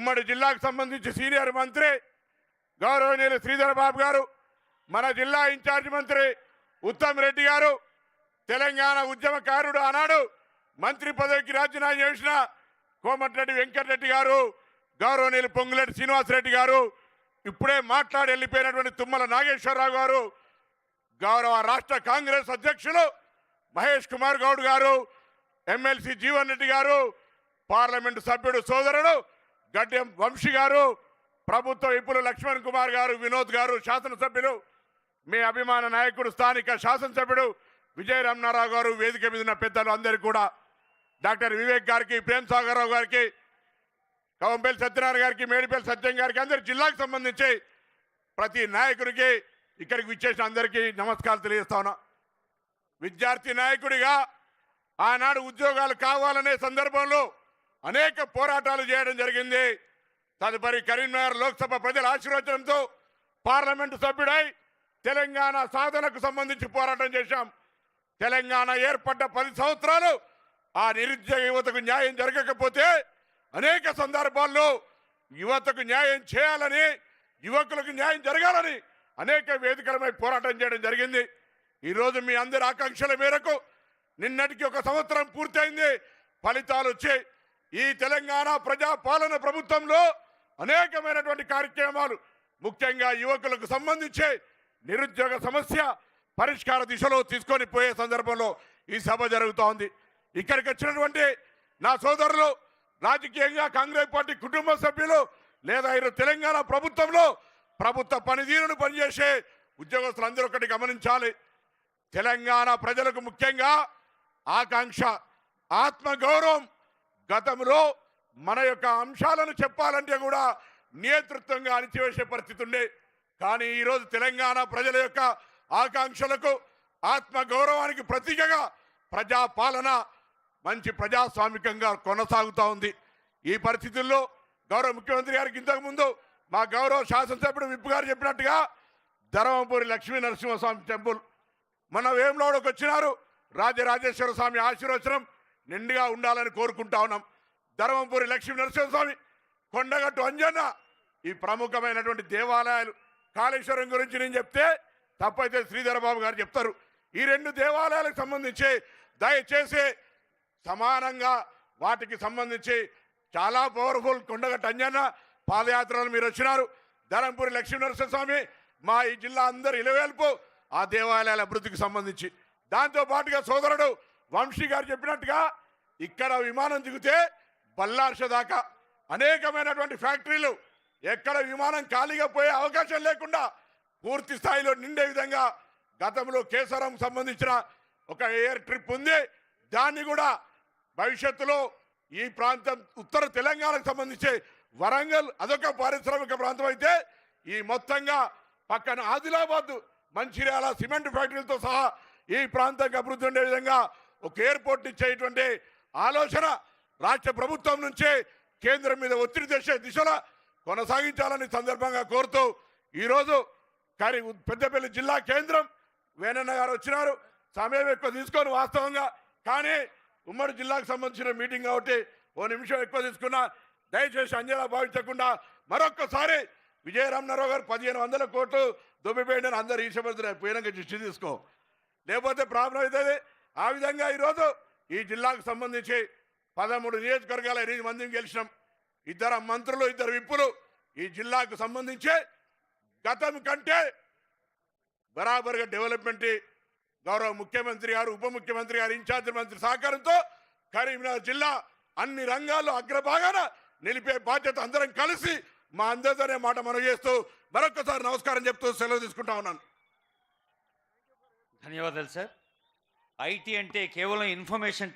ఉమ్మడి జిల్లాకు సంబంధించి సీనియర్ మంత్రి గౌరవనీయులు శ్రీధర్ బాబు గారు, మన జిల్లా ఇన్ఛార్జ్ మంత్రి ఉత్తమ్ రెడ్డి గారు, తెలంగాణ ఉద్యమకారుడు ఆనాడు మంత్రి పదవికి రాజీనామా చేసిన కోమటిరెడ్డి వెంకటరెడ్డి గారు, గౌరవనీయులు పొంగులేటి శ్రీనివాసరెడ్డి గారు, ఇప్పుడే మాట్లాడి వెళ్ళిపోయినటువంటి తుమ్మల నాగేశ్వరరావు గారు, గౌరవ రాష్ట్ర కాంగ్రెస్ అధ్యక్షులు మహేష్ కుమార్ గౌడ్ గారు, ఎమ్మెల్సీ జీవన్ రెడ్డి గారు, పార్లమెంటు సభ్యుడు సోదరుడు గడ్డెం వంశీ గారు, ప్రభుత్వ విప్పులు లక్ష్మణ్ కుమార్ గారు, వినోద్ గారు, శాసనసభ్యులు, మీ అభిమాన నాయకుడు స్థానిక శాసనసభ్యుడు విజయ రమణారావు గారు, వేదిక మీద ఉన్న పెద్దలు అందరికీ కూడా, డాక్టర్ వివేక్ గారికి, ప్రేమ్ సాగర్ రావు గారికి, కవంపల్లి సత్యనారాయణ గారికి, మేడిపల్లి సత్యం గారికి, అందరి జిల్లాకు సంబంధించి ప్రతి నాయకుడికి ఇక్కడికి విచ్చేసిన అందరికీ నమస్కారాలు తెలియజేస్తా ఉన్నా. విద్యార్థి నాయకుడిగా ఆనాడు ఉద్యోగాలు కావాలనే సందర్భంలో అనేక పోరాటాలు చేయడం జరిగింది. తదుపరి కరీంనగర్ లోక్సభ ప్రజల ఆశీర్వచనంతో పార్లమెంటు సభ్యుడై తెలంగాణ సాధనకు సంబంధించి పోరాటం చేశాం. తెలంగాణ ఏర్పడ్డ 10 సంవత్సరాలు ఆ నిరుద్యోగ యువతకు న్యాయం జరగకపోతే అనేక సందర్భాల్లో యువతకు న్యాయం చేయాలని, యువకులకు న్యాయం జరగాలని అనేక వేదికలపై పోరాటం చేయడం జరిగింది. ఈరోజు మీ అందరి ఆకాంక్షల మేరకు నిన్నటికి 1 సంవత్సరం పూర్తయింది. ఫలితాలు వచ్చాయి. ఈ తెలంగాణ ప్రజాపాలన ప్రభుత్వంలో అనేకమైనటువంటి కార్యక్రమాలు, ముఖ్యంగా యువకులకు సంబంధించి నిరుద్యోగ సమస్య పరిష్కార దిశలో తీసుకొని పోయే సందర్భంలో ఈ సభ జరుగుతోంది. ఇక్కడికి వచ్చినటువంటి నా సోదరులు, రాజకీయంగా కాంగ్రెస్ పార్టీ కుటుంబ సభ్యులు, లేదా ఈరోజు తెలంగాణ ప్రభుత్వంలో ప్రభుత్వ పనితీరును పనిచేసే ఉద్యోగస్తులందరూ ఒకటి గమనించాలి. తెలంగాణ ప్రజలకు ముఖ్యంగా ఆకాంక్ష, ఆత్మగౌరవం. గతంలో మన యొక్క అంశాలను చెప్పాలంటే కూడా నేతృత్వంగా అణిచివేసే పరిస్థితి ఉండే. కానీ ఈరోజు తెలంగాణ ప్రజల యొక్క ఆకాంక్షలకు, ఆత్మగౌరవానికి ప్రతీకగా ప్రజాపాలన మంచి ప్రజాస్వామికంగా కొనసాగుతూ ఉంది. ఈ పరిస్థితుల్లో గౌరవ ముఖ్యమంత్రి గారికి ఇంతకుముందు మా గౌరవ శాసనసభ్యుడు విప్పు గారు చెప్పినట్టుగా ధర్మపురి లక్ష్మీ నరసింహస్వామి టెంపుల్ మన వేములవాడకు వచ్చినారు. రాజరాజేశ్వర స్వామి ఆశీర్వచనం నిండుగా ఉండాలని కోరుకుంటా ఉన్నాం. ధర్మపురి లక్ష్మీ నరసింహస్వామి, కొండగట్టు అంజన్న, ఈ ప్రముఖమైనటువంటి దేవాలయాలు. కాళేశ్వరం గురించి నేను చెప్తే తప్పైతే శ్రీధర్ బాబు గారు చెప్తారు. ఈ 2 దేవాలయాలకు సంబంధించి దయచేసి సమానంగా వాటికి సంబంధించి చాలా పవర్ఫుల్ కొండగట్టు అంజన్న పాదయాత్రలు మీరు వచ్చినారు. ధర్మపురి లక్ష్మీ నరసింహస్వామి మా ఈ జిల్లా అందరు ఇలవేల్పు ఆ దేవాలయాల అభివృద్ధికి సంబంధించి. దాంతో పాటుగా సోదరుడు వంశీ గారు చెప్పినట్టుగా ఇక్కడ విమానం దిగితే బల్లార్ష దాకా అనేకమైనటువంటి ఫ్యాక్టరీలు, ఎక్కడ విమానం ఖాళీగా పోయే అవకాశం లేకుండా పూర్తి స్థాయిలో నిండే విధంగా గతంలో కేసరం సంబంధించిన ఒక ఎయిర్ ట్రిప్ ఉంది. దాన్ని కూడా భవిష్యత్తులో ఈ ప్రాంతం ఉత్తర తెలంగాణకు సంబంధించి వరంగల్ అదొక పారిశ్రామిక ప్రాంతం అయితే, ఈ మొత్తంగా పక్కన ఆదిలాబాద్, మంచిర్యాల సిమెంట్ ఫ్యాక్టరీలతో సహా ఈ ప్రాంతానికి అభివృద్ధి ఉండే విధంగా ఒక ఎయిర్పోర్ట్ ఇచ్చేటువంటి ఆలోచన రాష్ట్ర ప్రభుత్వం నుంచే కేంద్రం మీద ఒత్తిడి తెచ్చే దిశలో కొనసాగించాలని సందర్భంగా కోరుతూ ఈరోజు పెద్దపల్లి జిల్లా కేంద్రం వేణన్న గారు వచ్చినారు. సమయం ఎక్కువ తీసుకొని వాస్తవంగా, కానీ ఉమ్మడి జిల్లాకు సంబంధించిన మీటింగ్ కాబట్టి 1 నిమిషం ఎక్కువ తీసుకున్నా. దయచేసి అంజనా భావించకుండా మరొక్కసారి విజయ రమణారావు గారు 1500 కోట్లు దొబ్బిపోయిందని అందరూ ఈశపడుతున్నారు. పోయినాక దృష్టి తీసుకో, లేకపోతే ప్రాబ్లం అవుతుంది. ఆ విధంగా ఈరోజు ఈ జిల్లాకు సంబంధించి 13 నియోజకవర్గాల 8 మందిని గెలిచినాం. 2 మంత్రులు, 2 విప్పులు. ఈ జిల్లాకు సంబంధించి గతం కంటే బరాబర్గా డెవలప్మెంట్ గౌరవ ముఖ్యమంత్రి గారు, ఉప ముఖ్యమంత్రి గారు, ఇన్ఛార్జి మంత్రి సహకారంతో కరీంనగర్ జిల్లా అన్ని రంగాల్లో అగ్రభాగాన నిలిపే బాధ్యత అందరం కలిసి మా అందరితోనే మాట మనం చేస్తూ మరొకసారి నమస్కారం చెప్తూ సెలవు తీసుకుంటా ఉన్నాను. ధన్యవాదాలు సార్. ఐటీ అంటే కేవలం ఇన్ఫర్మేషన్